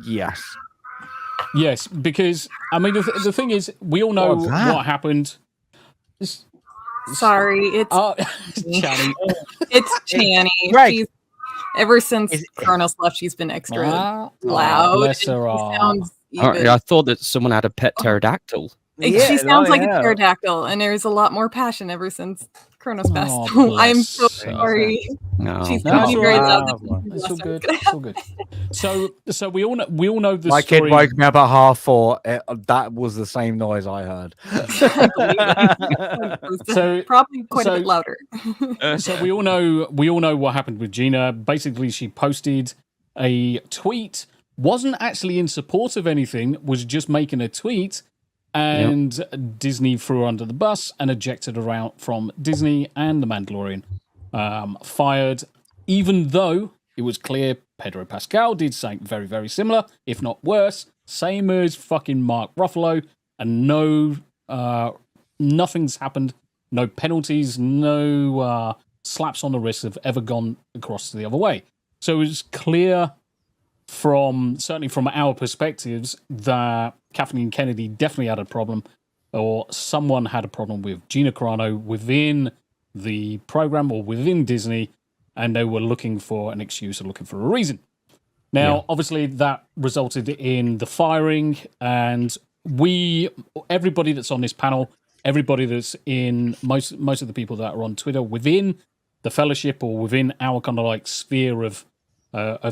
Yes. Yes, because I mean the thing is, we all know what happened. Sorry, it's Channy. It's Channy. She's ever since Kronos left, she's been extra loud. Bless her. I thought that someone had a pet pterodactyl. She sounds like a pterodactyl, and there's a lot more passion ever since Kronos passed. I'm so sorry. No, she's not very loud. It's all good. It's all good. So we all know the My story. kid woke me up at 4:30. That was the same noise I heard. So probably quite a bit louder. So we all know what happened with Gina. Basically, she posted a tweet. Wasn't actually in support of anything. Was just making a tweet. And Disney threw her under the bus and ejected her out from Disney and The Mandalorian. Fired, even though it was clear Pedro Pascal did something very, very similar, if not worse, same as fucking Mark Ruffalo, and nothing's happened, no penalties, no slaps on the wrist have ever gone across the other way. So it was clear certainly from our perspectives that Kathleen Kennedy definitely had a problem, or someone had a problem with Gina Carano within the program or within Disney, and they were looking for an excuse or looking for a reason. Now, obviously, that resulted in the firing, and everybody that's on this panel, everybody that's in most of the people that are on Twitter within the fellowship or within our kind of like sphere of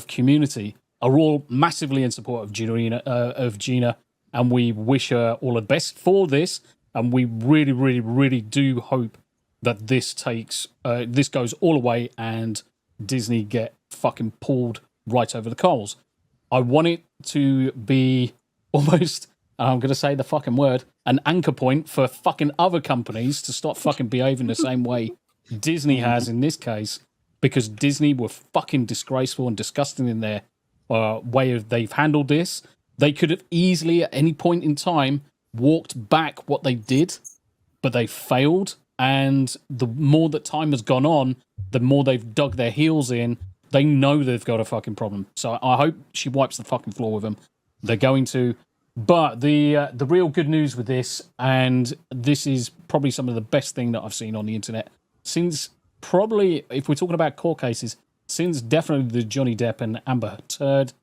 community, are all massively in support of Gina, and we wish her all the best for this, and we really, really, really do hope that this goes all the way and Disney get fucking pulled right over the coals. I want it to be almost, I'm going to say the fucking word, an anchor point for fucking other companies to stop fucking behaving the same way Disney has in this case, because Disney were fucking disgraceful and disgusting in their way of they've handled this. They could have easily at any point in time walked back what they did, but they failed. And the more that time has gone on, the more they've dug their heels in. They know they've got a fucking problem. So I hope she wipes the fucking floor with them. They're going to. But the real good news with this, and this is probably some of the best thing that I've seen on the internet since probably, if we're talking about court cases, since definitely the Johnny Depp and Amber Heard,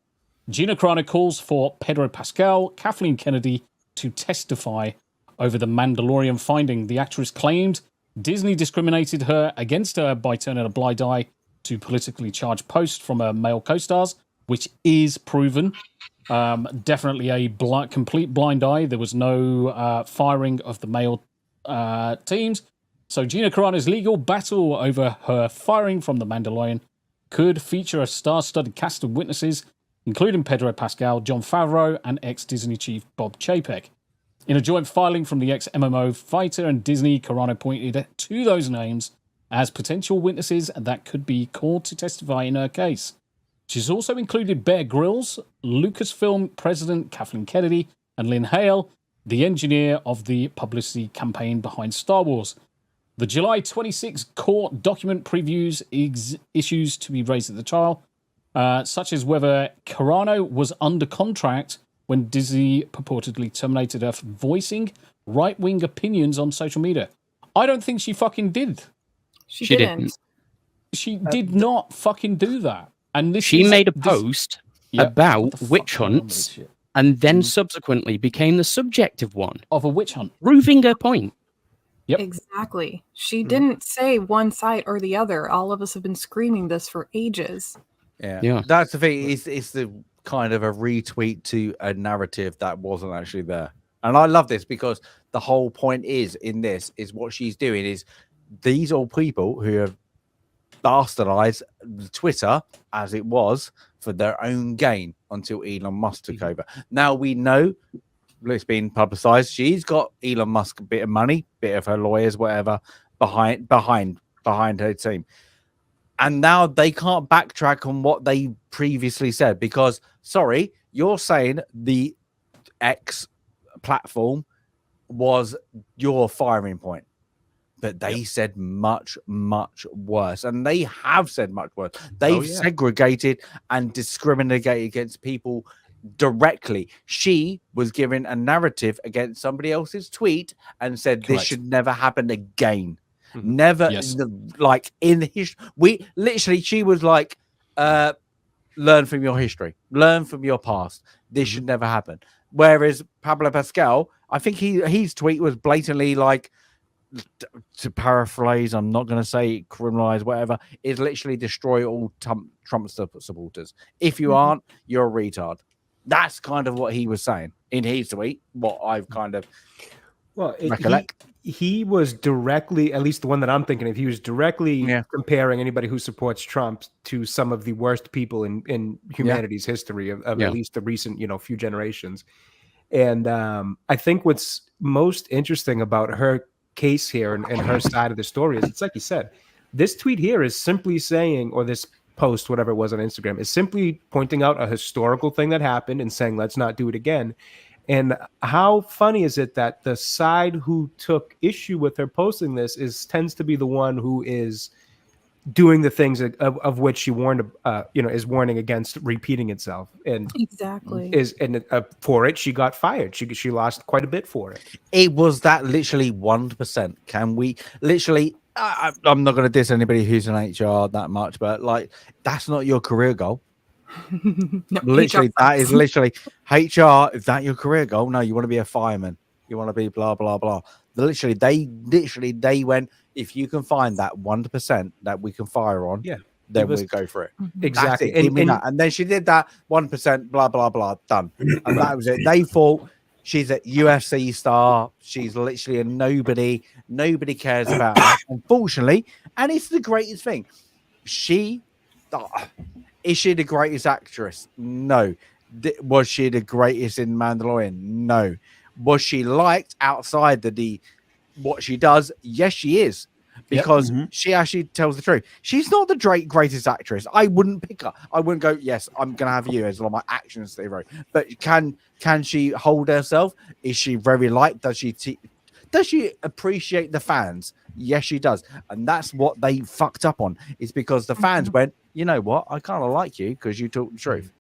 Gina Carano calls for Pedro Pascal, Kathleen Kennedy to testify over the Mandalorian finding. The actress claimed Disney discriminated against her by turning a blind eye to politically charged posts from her male co-stars, which is proven. Definitely a complete blind eye. There was no firing of the male teams. So Gina Carano's legal battle over her firing from the Mandalorian could feature a star-studded cast of witnesses, including Pedro Pascal, Jon Favreau, and ex-Disney chief Bob Chapek. In a joint filing from the ex-MMO fighter and Disney, Carano pointed to those names as potential witnesses that could be called to testify in her case. She's also included Bear Grylls, Lucasfilm president Kathleen Kennedy, and Lynn Hale, the engineer of the publicity campaign behind Star Wars. The July 26 court document previews issues to be raised at the trial, such as whether Carano was under contract when Disney purportedly terminated her for voicing right-wing opinions on social media. I don't think she fucking did. She didn't. She did not fucking do that. And she made a post about witch hunts, and then subsequently became the subject of one. Of a witch hunt. Proving her point. Yep. Exactly. She didn't say one side or the other. All of us have been screaming this for ages. Yeah. That's the thing. It's the kind of a retweet to a narrative that wasn't actually there. And I love this because the whole point is what she's doing is these old people who have bastardized Twitter as it was for their own gain until Elon Musk took over. Now we know it's been publicized. She's got Elon Musk a bit of money, bit of her lawyers, whatever, behind her team. And now they can't backtrack on what they previously said because, sorry, you're saying the X platform was your firing point. But they said much, much worse. And they have said much worse. They've segregated and discriminated against people directly. She was given a narrative against somebody else's tweet and said this Correct. should never happen again. Never, Yes. like in history. We literally, she was like, learn from your history, learn from your past. This should never happen. Whereas Pablo Pasquale, I think his tweet was blatantly like, to paraphrase, I'm not going to say criminalize, whatever, is literally destroy all Trump supporters. If you aren't, you're a retard. That's kind of what he was saying in his tweet, what I've kind of recollect. He was directly, at least the one that I'm thinking of, he was directly comparing anybody who supports Trump to some of the worst people in humanity's history of at least the recent, few generations. And I think what's most interesting about her case here and her side of the story is, it's like you said, this tweet here is simply saying, or this post, whatever it was on Instagram, is simply pointing out a historical thing that happened and saying, let's not do it again. And how funny is it that the side who took issue with her posting this tends to be the one who is doing the things of which she warned, is warning against repeating itself. And for it, she got fired. She lost quite a bit for it. It was that literally 1%. Can we literally? I'm not going to diss anybody who's in HR that much, but like that's not your career goal. No, literally, that is literally HR. Is that your career goal? No, you want to be a fireman. You want to be blah blah blah. They went. If you can find that 1% that we can fire on, then we'll go for it. Exactly. Give me that. And then she did that 1%. Blah blah blah. Done. And that was it. They thought she's a UFC star. She's literally a nobody. Nobody cares about her. Unfortunately, and it's the greatest thing. Is she the greatest actress? No. Was she the greatest in Mandalorian? No. Was she liked outside the what she does? Yes, she is. Because she actually tells the truth. She's not the greatest actress. I wouldn't pick her. I wouldn't go, yes, I'm going to have you as one of my actions hero. But can she hold herself? Is she very liked? Does she appreciate the fans? Yes, she does. And that's what they fucked up on. Is because the fans went, you know what? I kind of like you because you talk the truth.